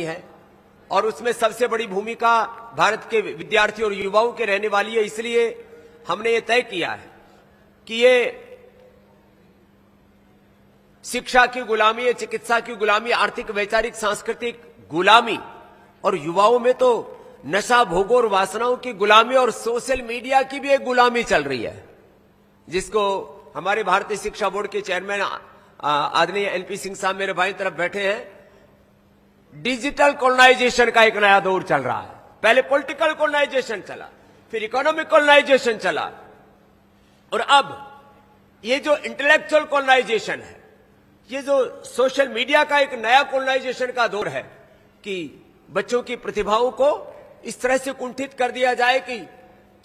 है और उसमें सबसे बड़ी भूमिका भारत के विद्यार्थी और युवाओं के रहने वाली है। इसलिए हमने ये तय किया है कि ये शिक्षा की गुलामी, चिकित्सा की गुलामी, आर्थिक, वैचारिक, सांस्कृतिक गुलामी और युवाओं में तो नशा, भोगों और वासनाओं की गुलामी और सोशल मीडिया की भी एक गुलामी चल रही है, जिसको हमारे भारतीय शिक्षा बोर्ड के चेयरमैन आदरणीय एलपी सिंह साहब मेरे बाईं तरफ बैठे हैं। डिजिटल कॉलोनाइजेशन का एक नया दौर चल रहा है। पहले पॉलिटिकल कॉलोनाइजेशन चला, फिर इकोनॉमिक कॉलोनाइजेशन चला और अब ये जो इंटेलेक्चुअल कॉलोनाइजेशन है, ये जो सोशल मीडिया का एक नया कॉलोनाइजेशन का दौर है कि बच्चों की प्रतिभाओं को इस तरह से कुंठित कर दिया जाए कि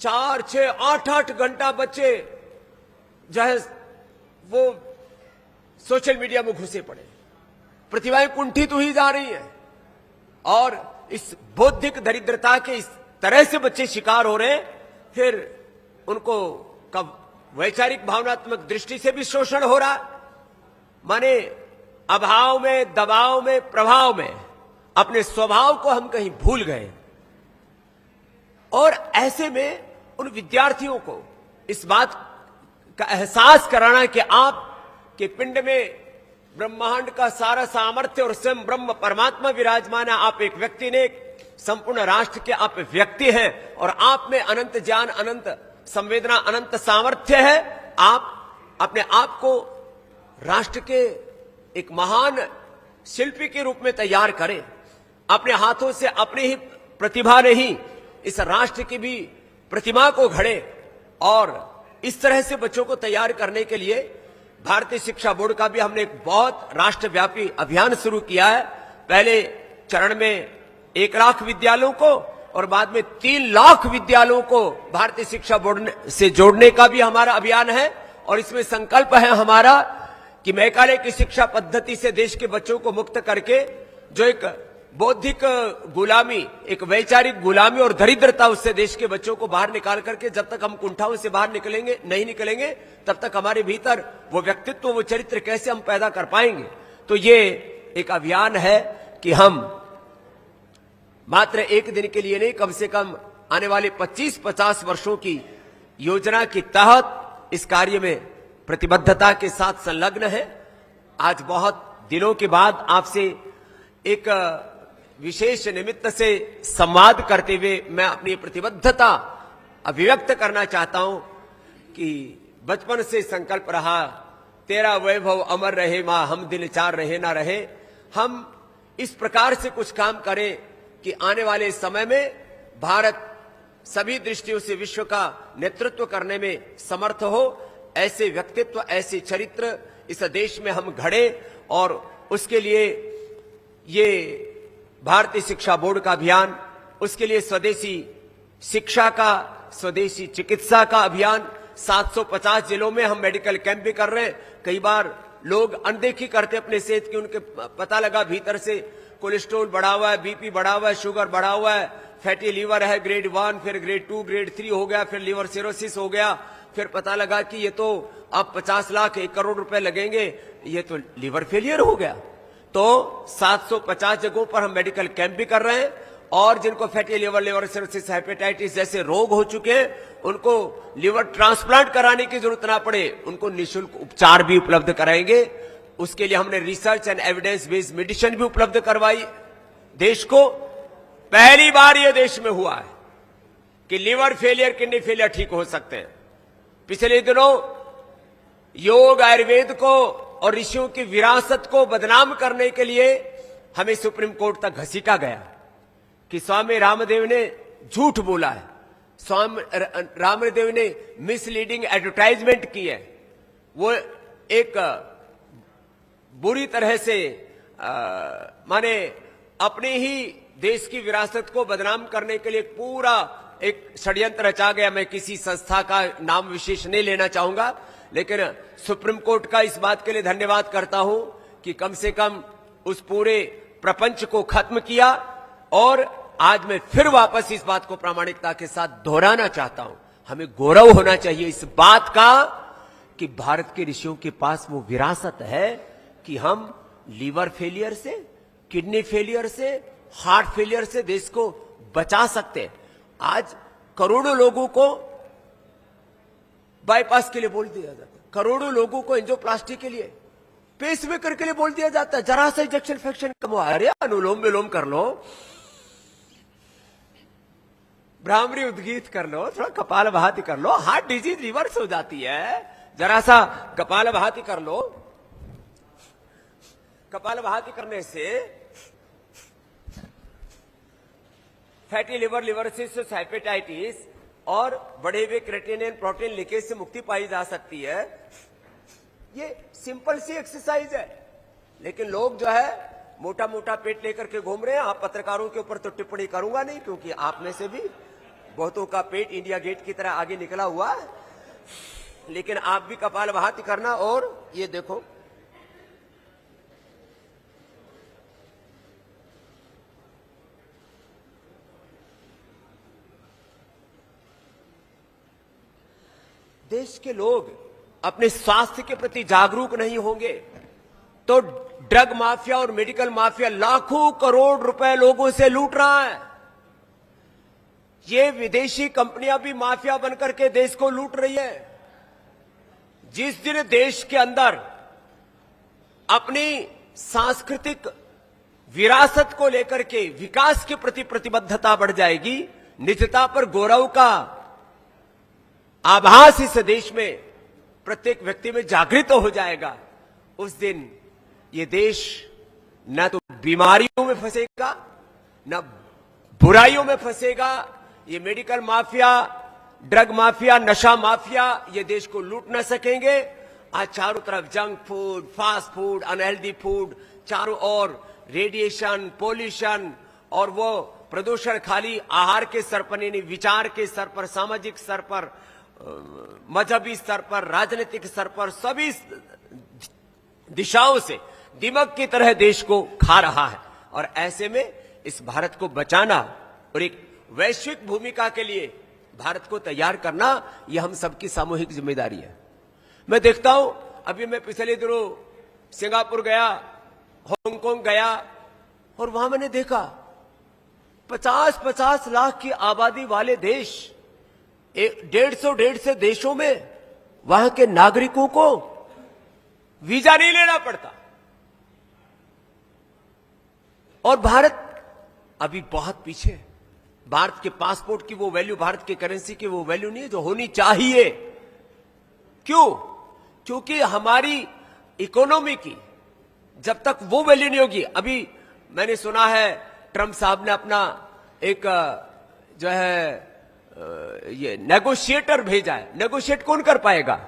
4, 6, 8 घंटा बच्चे जो है वो सोशल मीडिया में घुसे पड़े, प्रतिभाएं कुंठित हुई जा रही हैं और इस बौद्धिक दरिद्रता के इस तरह से बच्चे शिकार हो रहे हैं। फिर उनको कब वैचारिक भावनात्मक दृष्टि से भी शोषण हो रहा, माने अभाव में, दबाव में, प्रभाव में अपने स्वभाव को हम कहीं भूल गए। और ऐसे में उन विद्यार्थियों को इस बात का एहसास कराना कि आपके पिंड में ब्रह्मांड का सारा सामर्थ्य और स्वयं ब्रह्म परमात्मा विराजमान है। आप एक व्यक्ति ने, एक संपूर्ण राष्ट्र के आप व्यक्ति हैं और आप में अनंत ज्ञान, अनंत संवेदना, अनंत सामर्थ्य है। आप अपने आप को राष्ट्र के एक महान शिल्पी के रूप में तैयार करें। अपने हाथों से अपनी ही प्रतिभा नहीं, इस राष्ट्र की भी प्रतिमा को घड़े और इस तरह से बच्चों को तैयार करने के लिए भारतीय शिक्षा बोर्ड का भी हमने एक बहुत राष्ट्रव्यापी अभियान शुरू किया है। पहले चरण में 1 लाख विद्यालयों को और बाद में 3 लाख विद्यालयों को भारतीय शिक्षा बोर्ड से जोड़ने का भी हमारा अभियान है। और इसमें संकल्प है हमारा कि मैकाले की शिक्षा पद्धति से देश के बच्चों को मुक्त करके जो एक बौद्धिक गुलामी, एक वैचारिक गुलामी और दरिद्रता, उससे देश के बच्चों को बाहर निकाल करके जब तक हम कुंठाओं से बाहर नहीं निकलेंगे तब तक हमारे भीतर वो व्यक्तित्व, वो चरित्र कैसे हम पैदा कर पाएंगे। तो ये एक अभियान है कि हम मात्र एक दिन के लिए नहीं, कम से कम आने वाले 25-50 वर्षों की योजना के तहत इस कार्य में प्रतिबद्धता के साथ संलग्न है। आज बहुत दिनों के बाद आपसे एक विशेष निमित्त से संवाद करते हुए मैं अपनी प्रतिबद्धता अभिव्यक्त करना चाहता हूं कि बचपन से संकल्प रहा, तेरा वैभव अमर रहे मां, हम दिल चार रहे ना रहे। हम इस प्रकार से कुछ काम करें कि आने वाले समय में भारत सभी दृष्टियों से विश्व का नेतृत्व करने में समर्थ हो। ऐसे व्यक्तित्व, ऐसे चरित्र इस देश में हम घड़े और उसके लिए ये भारतीय शिक्षा बोर्ड का अभियान, उसके लिए स्वदेशी शिक्षा का, स्वदेशी चिकित्सा का अभियान, 750 जिलों में हम मेडिकल कैंप भी कर रहे हैं। कई बार लोग अनदेखी करते अपने सेहत की, उनके पता लगा भीतर से कोलेस्ट्रॉल बढ़ा हुआ है, बीपी बढ़ा हुआ है, शुगर बढ़ा हुआ है, फैटी लीवर है ग्रेड 1, फिर ग्रेड 2, ग्रेड 3 हो गया, फिर लीवर सिरोसिस हो गया, फिर पता लगा कि ये तो अब 50 लाख 1 करोड़ रुपए लगेंगे, ये तो लीवर फेलियर हो गया। तो 750 जगहों पर हम मेडिकल कैंप भी कर रहे हैं और जिनको fatty liver, liver cirrhosis, hepatitis जैसे रोग हो चुके हैं, उनको लीवर ट्रांसप्लांट कराने की जरूरत ना पड़े, उनको निःशुल्क उपचार भी उपलब्ध कराएंगे। उसके लिए हमने research and evidence based medicine भी उपलब्ध करवाई। देश को पहली बार यह देश में हुआ है कि लीवर फेलियर, किडनी फेलियर ठीक हो सकते हैं। पिछले दिनों योग, आयुर्वेद को और ऋषियों की विरासत को बदनाम करने के लिए हमें सुप्रीम कोर्ट तक घसीटा गया कि स्वामी रामदेव ने झूठ बोला है, स्वामी रामदेव ने मिसलीडिंग एडवर्टाइजमेंट की है। वो एक बुरी तरह से माने अपने ही देश की विरासत को बदनाम करने के लिए पूरा एक षड्यंत्र रचा गया। मैं किसी संस्था का नाम विशेष नहीं लेना चाहूंगा, लेकिन सुप्रीम कोर्ट का इस बात के लिए धन्यवाद करता हूं कि कम से कम उस पूरे प्रपंच को खत्म किया। और आज मैं फिर वापस इस बात को प्रामाणिकता के साथ दोहराना चाहता हूं, हमें गौरव होना चाहिए इस बात का कि भारत के ऋषियों के पास वो विरासत है कि हम लीवर फेलियर से, किडनी फेलियर से, हार्ट फेलियर से देश को बचा सकते हैं। आज करोड़ों लोगों को बाईपास के लिए बोल दिया जाता है, करोड़ों लोगों को एंजियोप्लास्टी के लिए, पेसमेकर के लिए बोल दिया जाता है। जरा सा इंजेक्शन फ्रैक्शन कम हुआ, अरे अनुलोम विलोम कर लो, भ्रामरी उद्गीत कर लो, थोड़ा कपालभाति कर लो, हार्ट डिजीज रिवर्स हो जाती है। जरा सा कपालभाति कर लो, कपालभाति करने से फैटी लिवर, लिवरसिस, हेपेटाइटिस और बढ़े हुए क्रेटिनिन प्रोटीन लीकेज से मुक्ति पाई जा सकती है। ये सिंपल सी एक्सरसाइज है, लेकिन लोग जो है मोटा मोटा पेट लेकर के घूम रहे हैं। आप पत्रकारों के ऊपर तो टिप्पणी करूंगा नहीं, क्योंकि आप में से भी बहुतों का पेट इंडिया गेट की तरह आगे निकला हुआ है, लेकिन आप भी कपालभाति करना। और ये देखो, देश के लोग अपने स्वास्थ्य के प्रति जागरूक नहीं होंगे तो ड्रग माफिया और मेडिकल माफिया लाखों करोड़ रुपए लोगों से लूट रहा है। ये विदेशी कंपनियां भी माफिया बनकर के देश को लूट रही है। जिस दिन देश के अंदर अपनी सांस्कृतिक विरासत को लेकर के विकास के प्रति प्रतिबद्धता बढ़ जाएगी, निजता पर गौरव का आभास इस देश में प्रत्येक व्यक्ति में जागृत हो जाएगा, उस दिन ये देश न तो बीमारियों में फंसेगा, न बुराइयों में फंसेगा। ये मेडिकल माफिया, ड्रग माफिया, नशा माफिया ये देश को लूट न सकेंगे। आज चारों तरफ junk food, fast food, unhealthy food, चारों ओर रेडिएशन, पोल्यूशन और वो प्रदूषण खाली आहार के स्तर पर नहीं, विचार के स्तर पर, सामाजिक स्तर पर, मजहबी स्तर पर, राजनीतिक स्तर पर, सभी दिशाओं से दिमक की तरह देश को खा रहा है। और ऐसे में इस भारत को बचाना और एक वैश्विक भूमिका के लिए भारत को तैयार करना, यह हम सबकी सामूहिक जिम्मेदारी है। मैं देखता हूं, अभी मैं पिछले दिनों सिंगापुर गया, हांगकांग गया, और वहां मैंने देखा 50-50 लाख की आबादी वाले देश, 150 देशों में वहां के नागरिकों को वीजा नहीं लेना पड़ता। और भारत अभी बहुत पीछे है। भारत के पासपोर्ट की वो वैल्यू, भारत की करेंसी की वो वैल्यू नहीं है जो होनी चाहिए। क्यों? क्योंकि हमारी इकोनॉमी की जब तक वो वैल्यू नहीं होगी। अभी मैंने सुना है ट्रंप साहब ने अपना एक जो है ये नेगोशिएटर भेजा है। नेगोशिएट कौन कर पाएगा?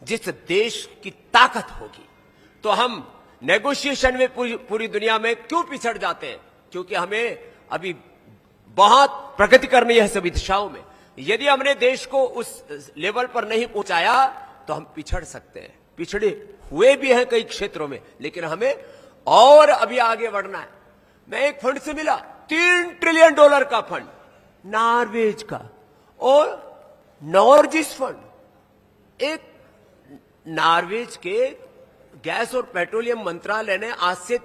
जिस देश की ताकत होगी। तो हम नेगोशिएशन में पूरी दुनिया में क्यों पिछड़ जाते हैं? क्योंकि हमें अभी बहुत प्रगति करनी है सभी दिशाओं में। यदि हमने देश को उस लेवल पर नहीं पहुंचाया तो हम पिछड़ सकते हैं। पिछड़े हुए भी हैं कई क्षेत्रों में, लेकिन हमें और अभी आगे बढ़ना है। मैं एक फंड से मिला, $3 ट्रिलियन का फंड, नॉर्वेज का, और नॉर्जिस फंड। एक नॉर्वेज के गैस और पेट्रोलियम मंत्रालय ने आज से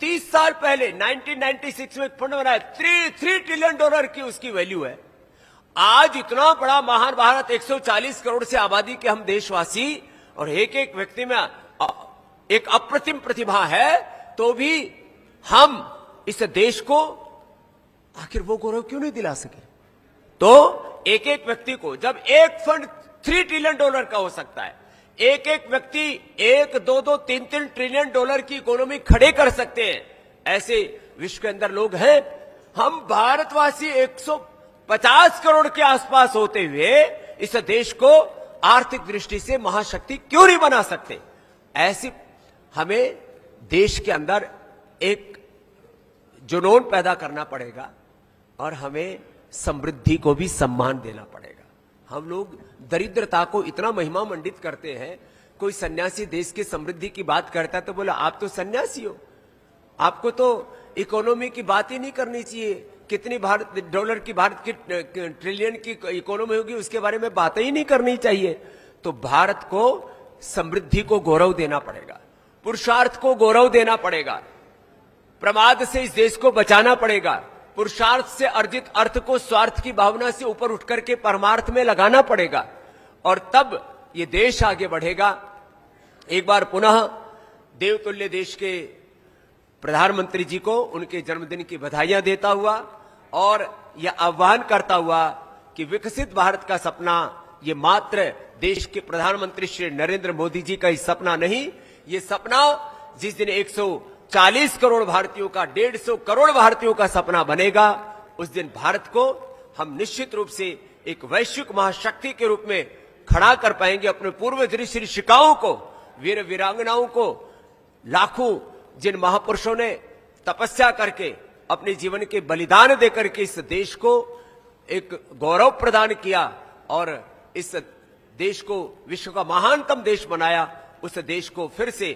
30 साल पहले 1996 में एक फंड बनाया, $3 ट्रिलियन की उसकी वैल्यू है। आज इतना बड़ा महान भारत, 140 करोड़ से आबादी के हम देशवासी, और एक एक व्यक्ति में एक अप्रतिम प्रतिभा है, तो भी हम इस देश को आखिर वो गौरव क्यों नहीं दिला सके? तो एक एक व्यक्ति को, जब एक फंड $3 ट्रिलियन का हो सकता है, एक एक व्यक्ति 1, 2, 2, 3 ट्रिलियन की इकोनॉमी खड़े कर सकते हैं, ऐसे विश्व के अंदर लोग हैं। हम भारतवासी 150 करोड़ के आसपास होते हुए इस देश को आर्थिक दृष्टि से महाशक्ति क्यों नहीं बना सकते? ऐसी हमें देश के अंदर एक जुनून पैदा करना पड़ेगा और हमें समृद्धि को भी सम्मान देना पड़ेगा। हम लोग दरिद्रता को इतना महिमा मंडित करते हैं। कोई सन्यासी देश की समृद्धि की बात करता है तो बोला आप तो सन्यासी हो, आपको तो इकोनॉमी की बात ही नहीं करनी चाहिए। कितनी डॉलर की भारत की ट्रिलियन की इकोनॉमी होगी उसके बारे में बातें ही नहीं करनी चाहिए। तो भारत को समृद्धि को गौरव देना पड़ेगा, पुरुषार्थ को गौरव देना पड़ेगा। प्रमाद से इस देश को बचाना पड़ेगा। पुरुषार्थ से अर्जित अर्थ को स्वार्थ की भावना से ऊपर उठ करके परमार्थ में लगाना पड़ेगा और तब ये देश आगे बढ़ेगा। एक बार पुनः देवतुल्य देश के प्रधानमंत्री जी को उनके जन्मदिन की बधाइयां देता हुआ और यह आह्वान करता हुआ कि विकसित भारत का सपना ये मात्र देश के प्रधानमंत्री श्री नरेंद्र मोदी जी का ही सपना नहीं, ये सपना जिस दिन 140 करोड़ भारतीयों का 150 करोड़ भारतीयों का सपना बनेगा, उस दिन भारत को हम निश्चित रूप से एक वैश्विक महाशक्ति के रूप में खड़ा कर पाएंगे। अपने पूर्व ऋषि ऋषिकाओं को, वीर वीरांगनाओं को, लाखों जिन महापुरुषों ने तपस्या करके अपने जीवन के बलिदान देकर के इस देश को एक गौरव प्रदान किया और इस देश को विश्व का महानतम देश बनाया, उस देश को फिर से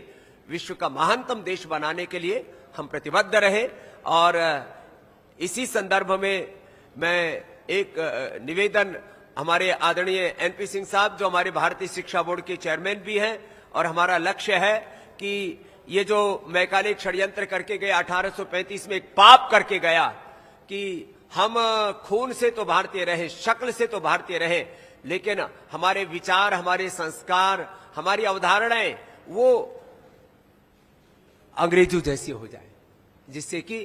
विश्व का महानतम देश बनाने के लिए हम प्रतिबद्ध रहे। और इसी संदर्भ में मैं एक निवेदन हमारे आदरणीय एनपी सिंह साहब, जो हमारे भारतीय शिक्षा बोर्ड के चेयरमैन भी हैं, और हमारा लक्ष्य है कि ये जो मैकाले षड्यंत्र करके गया 1835 में, एक पाप करके गया कि हम खून से तो भारतीय रहे, शक्ल से तो भारतीय रहे, लेकिन हमारे विचार, हमारे संस्कार, हमारी अवधारणाएं वो अंग्रेजों जैसी हो जाए, जिससे कि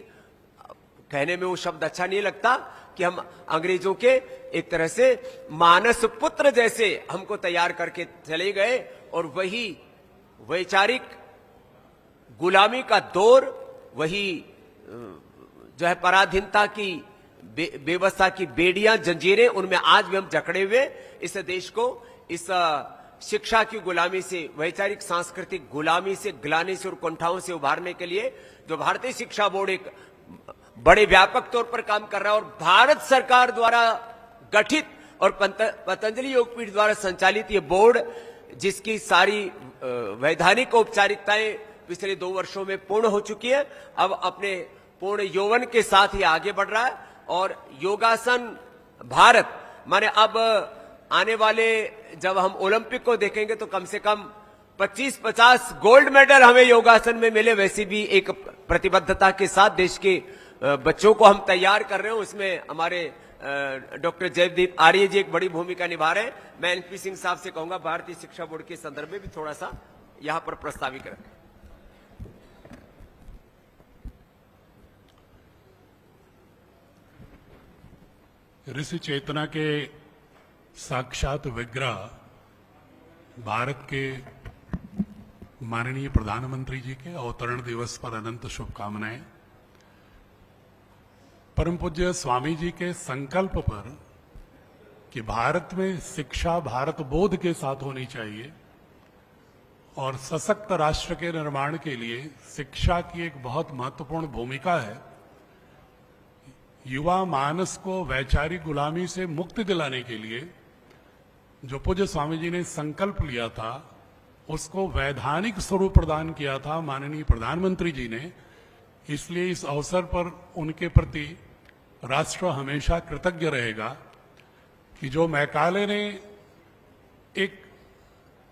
कहने में वो शब्द अच्छा नहीं लगता कि हम अंग्रेजों के एक तरह से मानस पुत्र जैसे हमको तैयार करके चले गए और वही वैचारिक गुलामी का दौर, वही जो है पराधीनता की बेवस्था की बेड़ियां, जंजीरें, उनमें आज भी हम जकड़े हुए इस देश को इस शिक्षा की गुलामी से, वैचारिक सांस्कृतिक गुलामी से, ग्लानि से और कुंठाओं से उभारने के लिए जो भारतीय शिक्षा बोर्ड एक बड़े व्यापक तौर पर काम कर रहा है और भारत सरकार द्वारा गठित और पतंजलि योगपीठ द्वारा संचालित ये बोर्ड, जिसकी सारी वैधानिक औपचारिकताएं पिछले 2 वर्षों में पूर्ण हो चुकी है, अब अपने पूर्ण यौवन के साथ ही आगे बढ़ रहा है। और योगासन भारत माने अब आने वाले जब हम ओलंपिक को देखेंगे तो कम से कम 25-50 गोल्ड मेडल हमें योगासन में मिले, वैसी भी एक प्रतिबद्धता के साथ देश के बच्चों को हम तैयार कर रहे हो। इसमें हमारे डॉक्टर जयदीप आर्य जी एक बड़ी भूमिका निभा रहे हैं। मैं एनपी सिंह साहब से कहूंगा भारतीय शिक्षा बोर्ड के संदर्भ में भी थोड़ा सा यहां पर प्रस्तावित रखें। ऋषि चेतना के साक्षात विग्रह भारत के माननीय प्रधानमंत्री जी के अवतरण दिवस पर अनंत शुभकामनाएं। परम पूज्य स्वामी जी के संकल्प पर कि भारत में शिक्षा भारत बोध के साथ होनी चाहिए और सशक्त राष्ट्र के निर्माण के लिए शिक्षा की एक बहुत महत्वपूर्ण भूमिका है। युवा मानस को वैचारिक गुलामी से मुक्ति दिलाने के लिए जो पूज्य स्वामी जी ने संकल्प लिया था, उसको वैधानिक स्वरूप प्रदान किया था माननीय प्रधानमंत्री जी ने। इसलिए इस अवसर पर उनके प्रति राष्ट्र हमेशा कृतज्ञ रहेगा कि जो मैकाले ने एक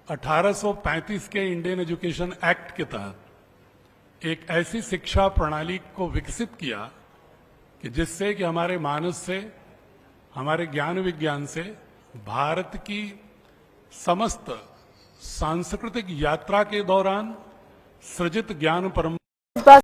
1835 के इंडियन एजुकेशन एक्ट के तहत एक ऐसी शिक्षा प्रणाली को विकसित किया कि जिससे कि हमारे मानस से, हमारे ज्ञान विज्ञान से भारत की समस्त सांस्कृतिक यात्रा के दौरान सृजित ज्ञान परंपरा